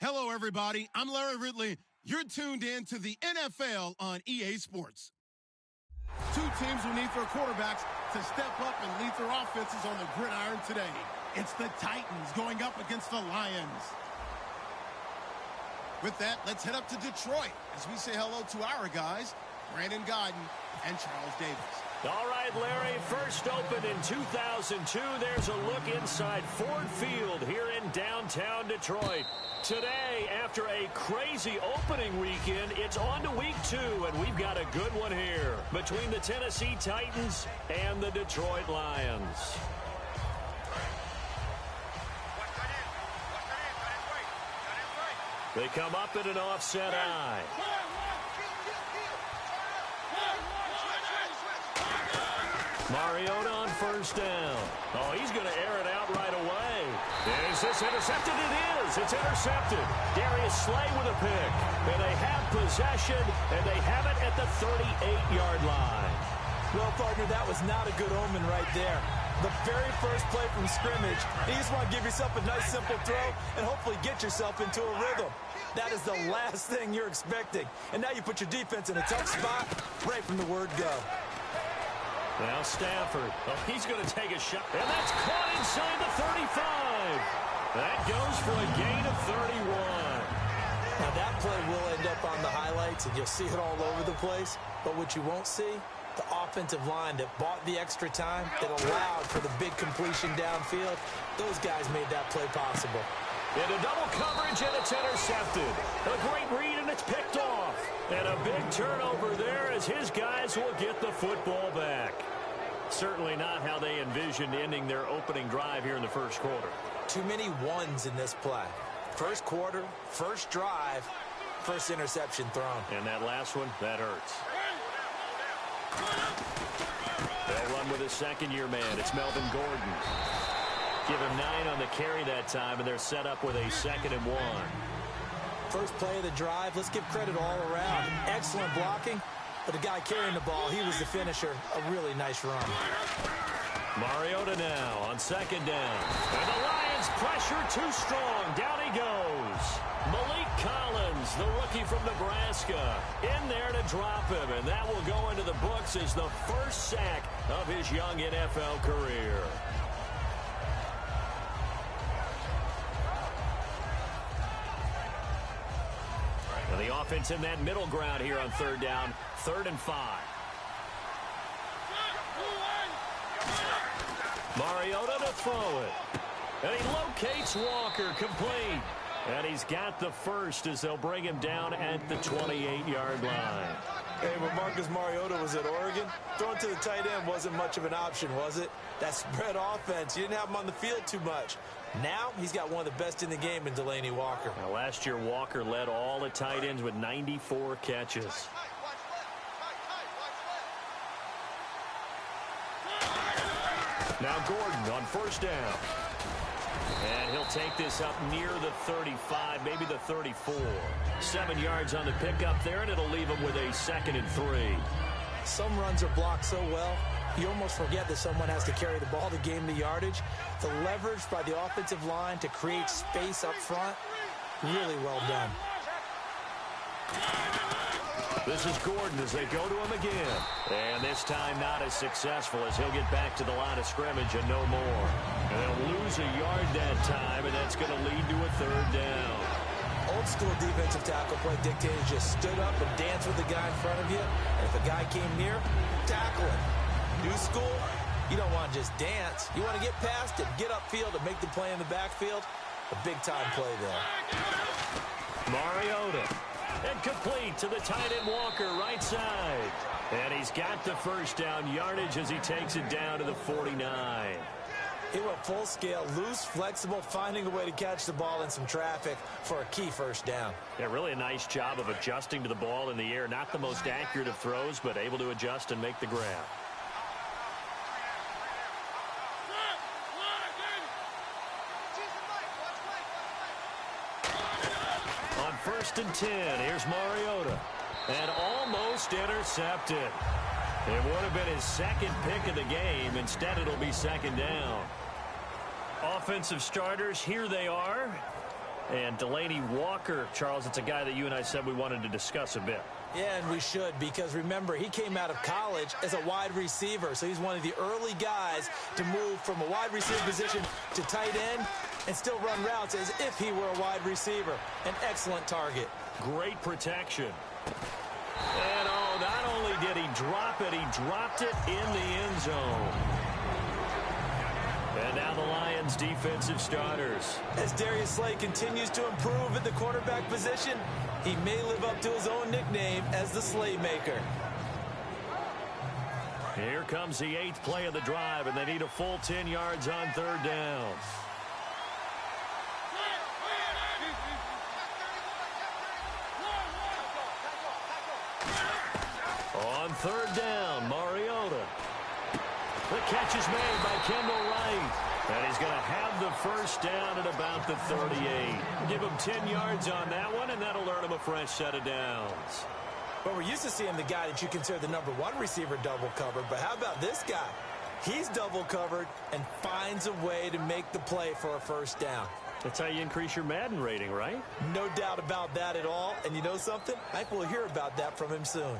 Hello, everybody. I'm Larry Ridley. You're tuned in to the NFL on EA Sports. Two teams will need their quarterbacks to step up and lead their offenses on the gridiron today. It's the Titans going up against the Lions. With that, let's head up to Detroit as we say hello to our guys, Brandon Godden and Charles Davis. All right, Larry, first opened in 2002. There's a look inside Ford Field here in downtown Detroit. Today, after a crazy opening weekend, it's on to week 2, and we've got a good one here between the Tennessee Titans and the Detroit Lions. They come up in an offset eye. Mariota on first down. Oh, he's going to air it out right away. Is this intercepted? It is. It's intercepted. Darius Slay with a pick. And they have possession, and they have it at the 38-yard line. Well, partner, that was not a good omen right there. The very first play from scrimmage, you just want to give yourself a nice, simple throw and hopefully get yourself into a rhythm. That is the last thing you're expecting. And now you put your defense in a tough spot right from the word go. Now Stafford. Oh, he's going to take a shot. And that's caught inside the 35. That goes for a gain of 31. Now that play will end up on the highlights, and you'll see it all over the place. But what you won't see, the offensive line that bought the extra time, that allowed for the big completion downfield, those guys made that play possible. Into double coverage, and it's intercepted. A great read, and it's picked off. And a big turnover there as his guys will get the football back. Certainly not how they envisioned ending their opening drive here in the first quarter. Too many ones in this play. First quarter, first drive, first interception thrown. And that last one, that hurts. They'll run with a second-year man. It's Melvin Gordon. Give him 9 on the carry that time, and they're set up with a 2nd and 1. First play of the drive, let's give credit all around. Excellent blocking, but the guy carrying the ball, he was the finisher. A really nice run. Mariota now on 2nd down. And the Lions pressure too strong. Down he goes. Malik Collins, the rookie from Nebraska, in there to drop him. And that will go into the books as the first sack of his young NFL career. And the offense in that middle ground here on 3rd down, 3rd and 5. Mariota to throw it. And he locates Walker, complete. And he's got the first as they'll bring him down at the 28-yard line. Hey, when Marcus Mariota was at Oregon, throwing to the tight end wasn't much of an option, was it? That spread offense, you didn't have him on the field too much. Now he's got one of the best in the game in Delaney Walker. Now, last year, Walker led all the tight ends with 94 catches. Now Gordon on first down. And he'll take this up near the 35, maybe the 34. 7 yards on the pickup there, and it'll leave him with a 2nd and 3. Some runs are blocked so well, you almost forget that someone has to carry the ball to gain the yardage. The leverage by the offensive line to create space up front, really well done. This is Gordon as they go to him again. And this time not as successful as he'll get back to the line of scrimmage and no more. And they'll lose a yard that time, and that's going to lead to a 3rd down. Old school defensive tackle play dictated just stood up and danced with the guy in front of you. And if a guy came near, tackle him. New school, you don't want to just dance. You want to get past it, get upfield, and make the play in the backfield. A big-time play there. Mariota. And complete to the tight end Walker, right side. And he's got the first down yardage as he takes it down to the 49. It went full scale, loose, flexible, finding a way to catch the ball in some traffic for a key first down. Yeah, really a nice job of adjusting to the ball in the air. Not the most accurate of throws, but able to adjust and make the grab. On 1st and 10, here's Mariota. And almost intercepted. It would have been his 2nd pick of the game. Instead, it'll be 2nd down. Offensive starters, here they are. And Delaney Walker, Charles, it's a guy that you and I said we wanted to discuss a bit. Yeah, and we should, because remember, he came out of college as a wide receiver, so he's one of the early guys to move from a wide receiver position to tight end and still run routes as if he were a wide receiver. An excellent target. Great protection. And, oh, not only did he drop it, he dropped it in the end zone. And now the Lions' defensive starters. As Darius Slay continues to improve at the quarterback position, he may live up to his own nickname as the Slaymaker. Here comes the 8th play of the drive, and they need a full 10 yards on 3rd down. On 3rd down, Mariota. The catch is made by Kendall Wright. And he's going to have the first down at about the 38. Give him 10 yards on that one, and that'll earn him a fresh set of downs. But we're used to seeing the guy that you consider the #1 receiver double covered. But how about this guy? He's double covered and finds a way to make the play for a first down. That's how you increase your Madden rating, right? No doubt about that at all. And you know something? I think we'll hear about that from him soon.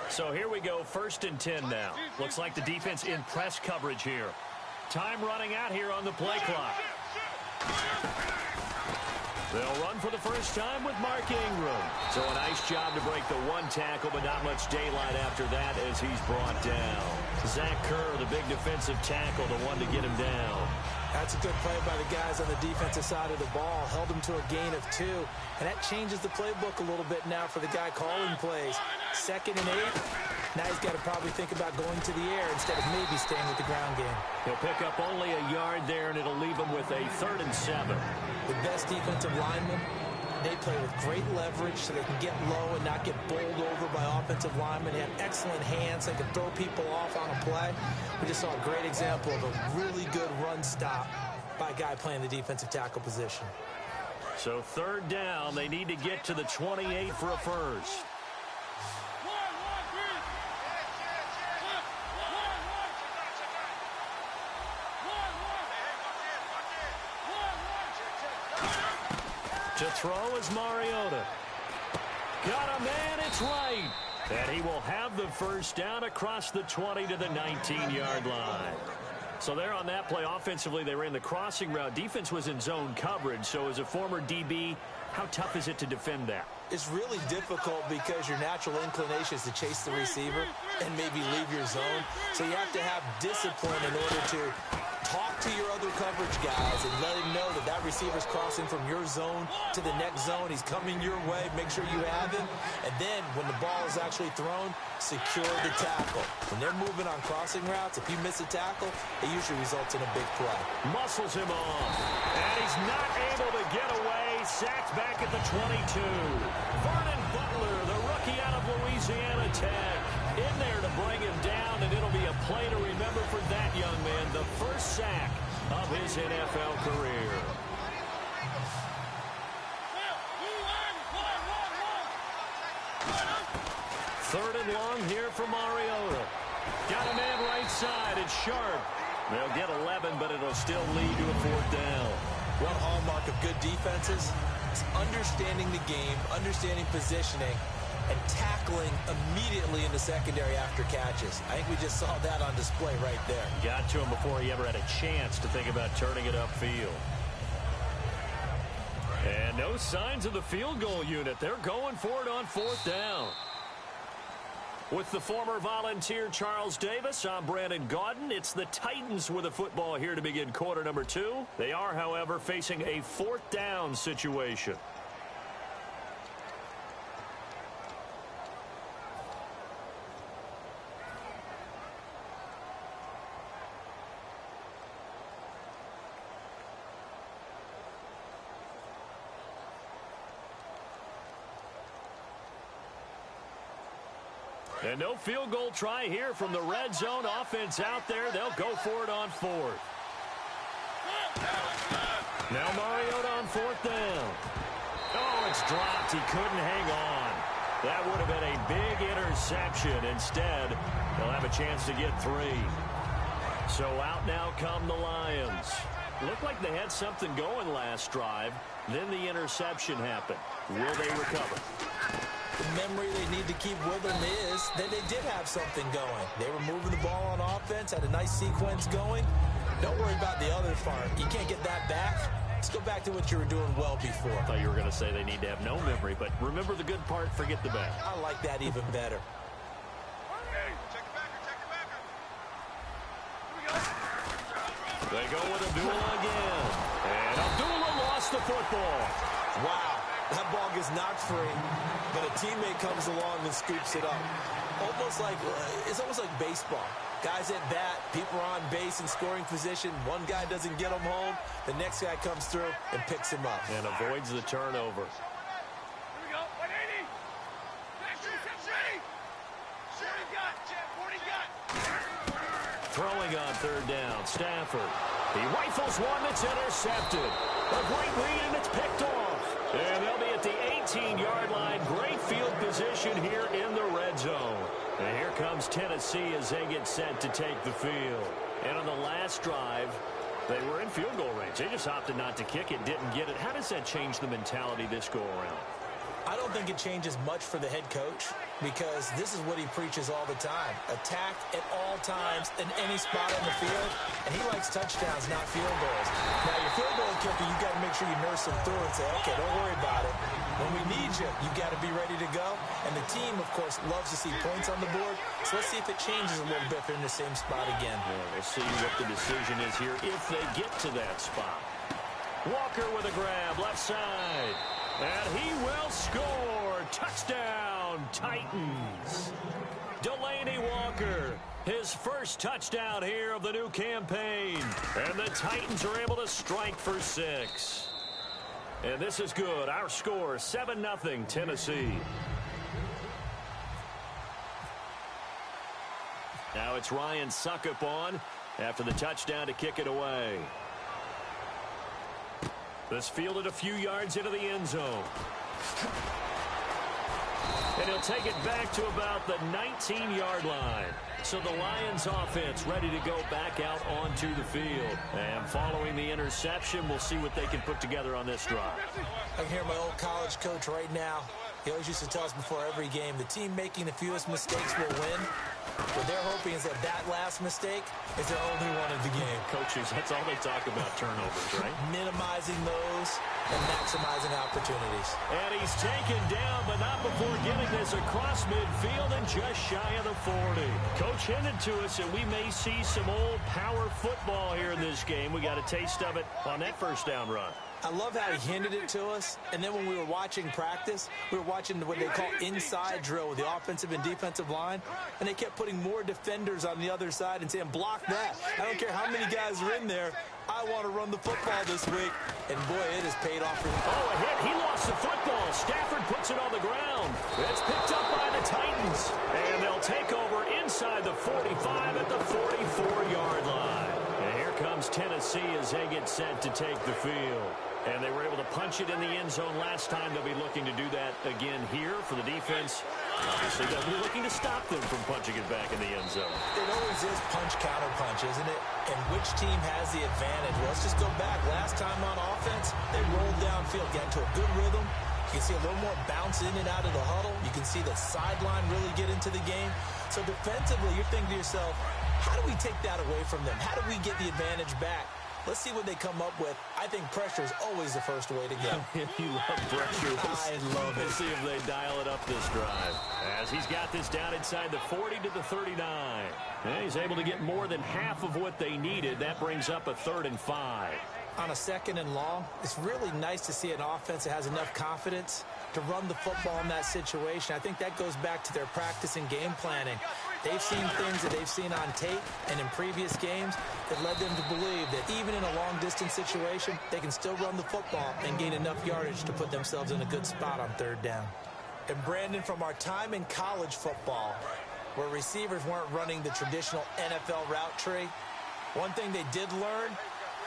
So here we go, 1st and 10 now. Looks like the defense in press coverage here. Time running out here on the play clock. They'll run for the first time with Mark Ingram. So a nice job to break the 1 tackle, but not much daylight after that as he's brought down. Zach Kerr, the big defensive tackle, the one to get him down. That's a good play by the guys on the defensive side of the ball. Held him to a gain of 2. And that changes the playbook a little bit now for the guy calling plays. 2nd and 8. Now he's got to probably think about going to the air instead of maybe staying with the ground game. He'll pick up only a yard there, and it'll leave him with a 3rd and 7. The best defensive linemen, they play with great leverage so they can get low and not get bowled over by offensive linemen. They have excellent hands. They can throw people off on a play. We just saw a great example of a really good run stop by a guy playing the defensive tackle position. So 3rd down, they need to get to the 28 for a first. To throw is Mariota. Got a man, it's right. And he will have the first down across the 20 to the 19-yard line. So there on that play, offensively, they ran the crossing route. Defense was in zone coverage. So as a former DB, how tough is it to defend that? It's really difficult because your natural inclination is to chase the receiver and maybe leave your zone. So you have to have discipline in order to talk to your other coverage guys and let him know that that receiver's crossing from your zone to the next zone. He's coming your way. Make sure you have him. And then when the ball is actually thrown, secure the tackle. When they're moving on crossing routes, if you miss a tackle, it usually results in a big play. Muscles him off. And he's not able to get away. Sacked back at the 22. Vernon Butler, the rookie out of Louisiana Tech, in there to bring him down, and it'll be a play to remember for that young man. The first sack of his NFL career. Third and long here for Mariota. Got a man right side. It's Sharp. They'll get 11, but it'll still lead to a 4th down. One hallmark of good defenses is understanding the game, understanding positioning, and tackling immediately in the secondary after catches. I think we just saw that on display right there. Got to him before he ever had a chance to think about turning it upfield. And no signs of the field goal unit. They're going for it on 4th down. With the former Volunteer Charles Davis, I'm Brandon Gaudin. It's the Titans with the football here to begin quarter number 2. They are, however, facing a 4th down situation. And no field goal try here from the red zone offense out there. They'll go for it on 4th. Now Mariota on 4th down. Oh, it's dropped. He couldn't hang on. That would have been a big interception. Instead, they'll have a chance to get 3. So out now come the Lions. Looked like they had something going last drive. Then the interception happened. Will they recover? The memory they need to keep with them is that they did have something going. They were moving the ball on offense, had a nice sequence going. Don't worry about the other part. You can't get that back. Let's go back to what you were doing well before. I thought you were going to say they need to have no memory, but remember the good part, forget the bad. I like that even better. They go with Abdullah again. And Abdullah lost the football. Wow, that ball gets knocked free, but a teammate comes along and scoops it up. It's almost like baseball. Guys at bat, people are on base in scoring position. One guy doesn't get him home. The next guy comes through and picks him up. And avoids the turnover. Here we go, 180. Throwing on third down, Stafford. He rifles one that's intercepted. A great read, and it's picked off. And they'll be at the 18-yard line. Great field position here in the red zone. And here comes Tennessee as they get set to take the field. And on the last drive, they were in field goal range. They just opted not to kick it, didn't get it. How does that change the mentality this go-around? I don't think it changes much for the head coach because this is what he preaches all the time. Attack at all times in any spot on the field, and he likes touchdowns, not field goals. Now, your field goal kicker, you got to make sure you nurse him through and say, okay, don't worry about it. When we need you, you got to be ready to go. And the team, of course, loves to see points on the board. So let's see if it changes a little bit if they're in the same spot again. Yeah, we'll see what the decision is here if they get to that spot. Walker with a grab, left side. And he will score. Touchdown, Titans. Delaney Walker, his first touchdown here of the new campaign. And the Titans are able to strike for 6. And this is good. Our score, 7-0 Tennessee. Now it's Ryan Suckup on after the touchdown to kick it away. This fielded a few yards into the end zone. And he'll take it back to about the 19-yard line. So the Lions offense ready to go back out onto the field. And following the interception, we'll see what they can put together on this drive. I can hear my old college coach right now. He always used to tell us before every game, the team making the fewest mistakes will win. What they're hoping is that last mistake is their only one of the game. Coaches, that's all they talk about, turnovers, right? Minimizing those and maximizing opportunities. And he's taken down, but not before getting this across midfield and just shy of the 40. Coach hinted to us that we may see some old power football here in this game. We got a taste of it on that first down run. I love how he handed it to us, and then when we were watching practice, we were watching what they call inside drill with the offensive and defensive line, and they kept putting more defenders on the other side and saying, block that. I don't care how many guys are in there. I want to run the football this week. And, boy, it has paid off for him. Oh, a hit. He lost the football. Stafford puts it on the ground. It's picked up by the Titans, and they'll take over inside the 45 at the 44-yard line. And here comes Tennessee as they get set to take the field. And they were able to punch it in the end zone last time. They'll be looking to do that again here for the defense. Obviously, they'll be looking to stop them from punching it back in the end zone. It always is punch-counter-punch, isn't it? And which team has the advantage? Well, let's just go back. Last time on offense, they rolled downfield, got into a good rhythm. You can see a little more bounce in and out of the huddle. You can see the sideline really get into the game. So defensively, you're thinking to yourself, how do we take that away from them? How do we get the advantage back? Let's see what they come up with. I think pressure is always the first way to go. You love pressure. I love it. Let's see if they dial it up this drive. As he's got this down inside the 40 to the 39. And he's able to get more than half of what they needed. That brings up a 3rd and 5. On a 2nd and long, it's really nice to see an offense that has enough confidence to run the football in that situation. I think that goes back to their practice and game planning. They've seen things that they've seen on tape and in previous games that led them to believe that even in a long-distance situation, they can still run the football and gain enough yardage to put themselves in a good spot on 3rd down. And Brandon, from our time in college football, where receivers weren't running the traditional NFL route tree, one thing they did learn,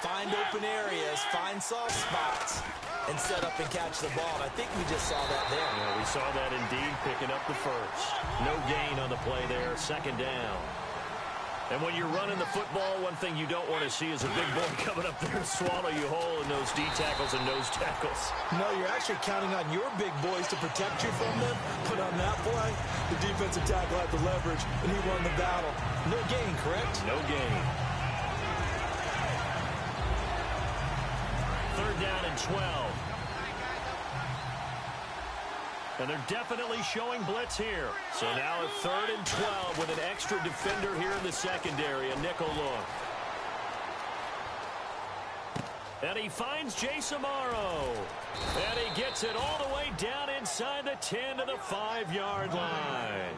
find open areas, find soft spots, and set up and catch the ball. And I think we just saw that there. Yeah, we saw that indeed, picking up the first. No gain on the play there, 2nd down. And when you're running the football, one thing you don't want to see is a big boy coming up there and swallow you whole in those D tackles and nose tackles. No, you're actually counting on your big boys to protect you from them. But on that play, the defensive tackle had the leverage, and he won the battle. No gain, correct? No gain. 3rd down and 12. And they're definitely showing blitz here. So now a 3rd and 12 with an extra defender here in the secondary, a nickel look. And he finds Jace Amaro. And he gets it all the way down inside the 10 to the 5-yard line.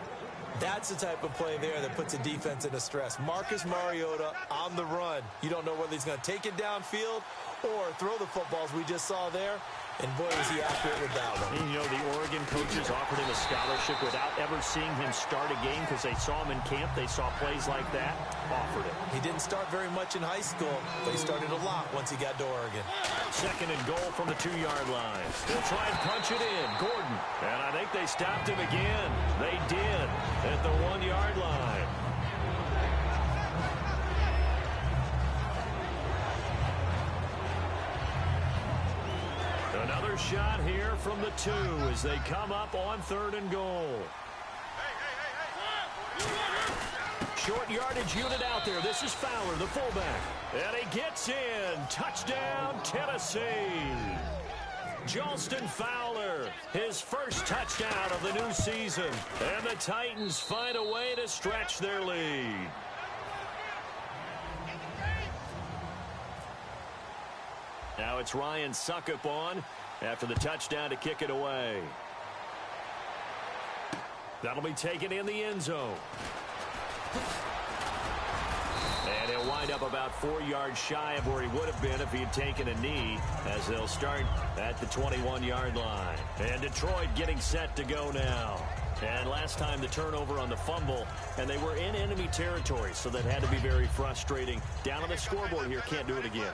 That's the type of play there that puts a defense into stress. Marcus Mariota on the run. You don't know whether he's going to take it downfield or throw the footballs we just saw there. And boy, was he accurate with that one. And, you know, the Oregon coaches offered him a scholarship without ever seeing him start a game because they saw him in camp. They saw plays like that, offered it. He didn't start very much in high school, but he started a lot once he got to Oregon. 2nd and goal from the 2-yard line. They'll try and punch it in. Gordon. And I think they stopped him again. They did at the 1-yard line. Another shot here from the 2 as they come up on 3rd and goal. Short yardage unit out there. This is Fowler, the fullback. And he gets in. Touchdown, Tennessee. Jalston Fowler, his first touchdown of the new season. And the Titans find a way to stretch their lead. Now it's Ryan Suckup on after the touchdown to kick it away. That'll be taken in the end zone. And he'll wind up about 4 yards shy of where he would have been if he had taken a knee, as they'll start at the 21-yard line. And Detroit getting set to go now. And last time the turnover on the fumble, and they were in enemy territory, so that had to be very frustrating. Down on the scoreboard here, can't do it again.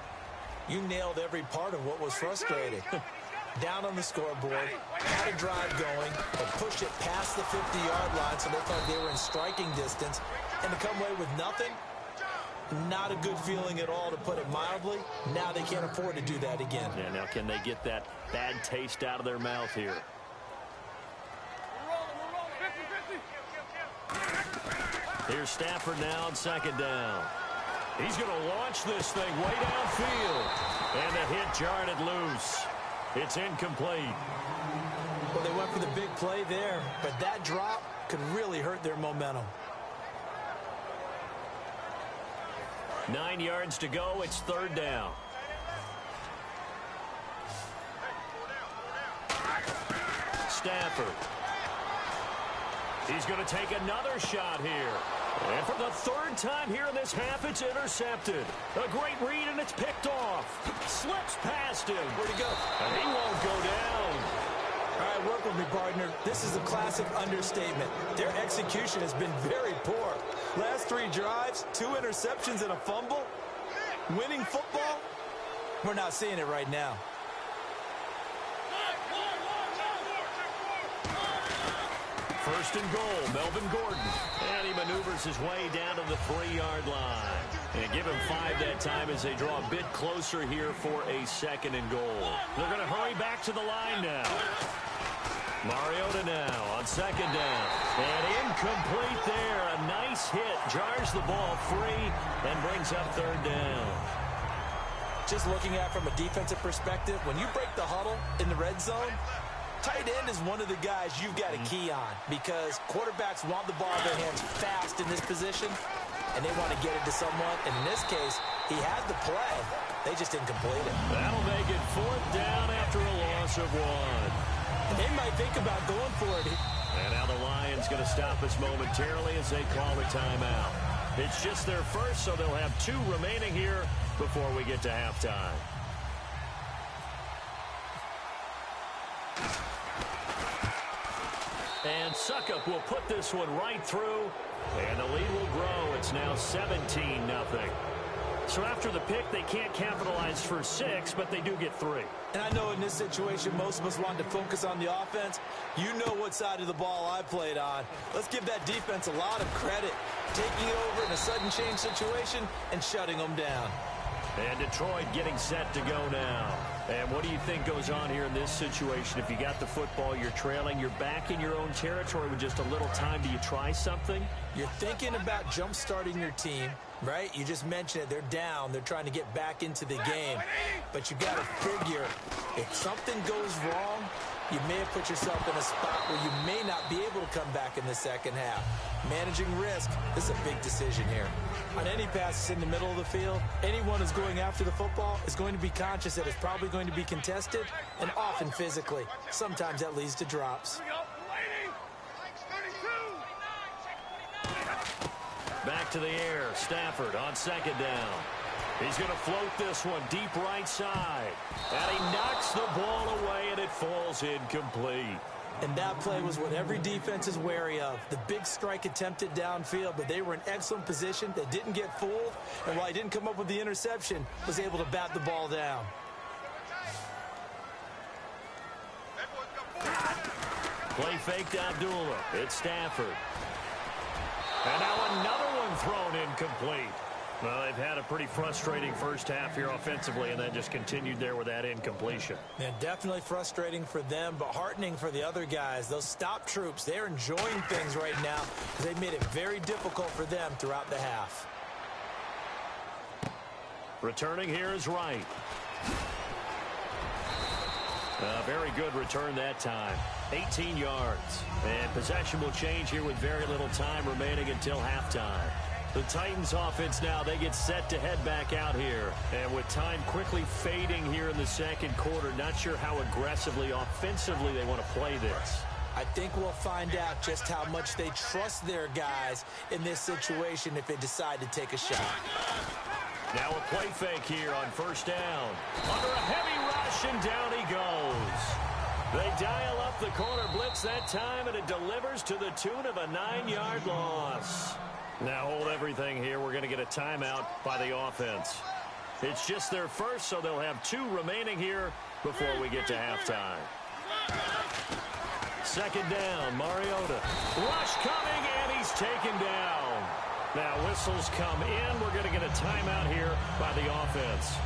You nailed every part of what was frustrating. Down on the scoreboard, had a drive going, but pushed it past the 50-yard line so they thought they were in striking distance. And to come away with nothing, not a good feeling at all, to put it mildly. Now they can't afford to do that again. Yeah, now can they get that bad taste out of their mouth here? Here's Stafford now on 2nd down. He's going to launch this thing way downfield. And the hit jarred it loose. It's incomplete. Well, they went for the big play there, but that drop could really hurt their momentum. 9 yards to go. It's 3rd down. Stafford. He's going to take another shot here. And for the 3rd time here in this half, it's intercepted. A great read, and it's picked off. Slips past him. Where'd he go? And he won't go down. All right, work with me, partner. This is a classic understatement. Their execution has been very poor. Last 3 drives, 2 interceptions and a fumble. Winning football? We're not seeing it right now. First and goal, Melvin Gordon. And he maneuvers his way down to the 3-yard line. And give him 5 that time as they draw a bit closer here for a 2nd and goal. They're going to hurry back to the line now. Mariota now on 2nd down. And incomplete there. A nice hit. Jars the ball free and brings up 3rd down. Just looking at it from a defensive perspective, when you break the huddle in the red zone, tight end is one of the guys you've got a key on, because quarterbacks want the ball in their hands fast in this position, and they want to get it to someone. And in this case, he had the play. They just didn't complete it. That'll make it 4th down after a loss of 1. And they might think about going for it. And now the Lions going to stop us momentarily as they call a timeout. It's just their first, so they'll have 2 remaining here before we get to halftime. And Suckup will put this one right through, and the lead will grow. It's now 17-0. So after the pick, they can't capitalize for 6, but they do get 3. And I know in this situation, most of us want to focus on the offense. You know what side of the ball I played on. Let's give that defense a lot of credit, taking it over in a sudden change situation and shutting them down. And Detroit getting set to go now. And what do you think goes on here in this situation? If you got the football, you're trailing, you're back in your own territory with just a little time. Do you try something? You're thinking about jump-starting your team, right? You just mentioned it. They're down. They're trying to get back into the game. But you got to figure, if something goes wrong, you may have put yourself in a spot where you may not be able to come back in the second half. Managing risk, this is a big decision here. On any passes in the middle of the field, anyone who's going after the football is going to be conscious that it's probably going to be contested, and often physically. Sometimes that leads to drops. Back to the air. Stafford on second down. He's going to float this one deep right side. And he knocks the ball away, and it falls incomplete. And that play was what every defense is wary of. The big strike attempted downfield, but they were in excellent position. They didn't get fooled. And while he didn't come up with the interception, was able to bat the ball down. Play fake to Abdullah. It's Stafford. And now another one thrown incomplete. Well, they've had a pretty frustrating first half here offensively, and then just continued there with that incompletion. And definitely frustrating for them, but heartening for the other guys. Those stop troops, they're enjoying things right now because they've made it very difficult for them throughout the half. Returning here is Wright. A very good return that time. 18 yards. And possession will change here with very little time remaining until halftime. The Titans offense now, they get set to head back out here. And with time quickly fading here in the second quarter, not sure how aggressively, offensively they want to play this. I think we'll find out just how much they trust their guys in this situation if they decide to take a shot. Now a play fake here on first down. Under a heavy rush, and down he goes. They dial up the corner blitz that time, and it delivers to the tune of a 9-yard loss. Now hold everything here. We're going to get a timeout by the offense. It's just their first, so they'll have 2 remaining here before we get to halftime. Second down, Mariota. Rush coming, and he's taken down. Now whistles come in. We're going to get a timeout here by the offense.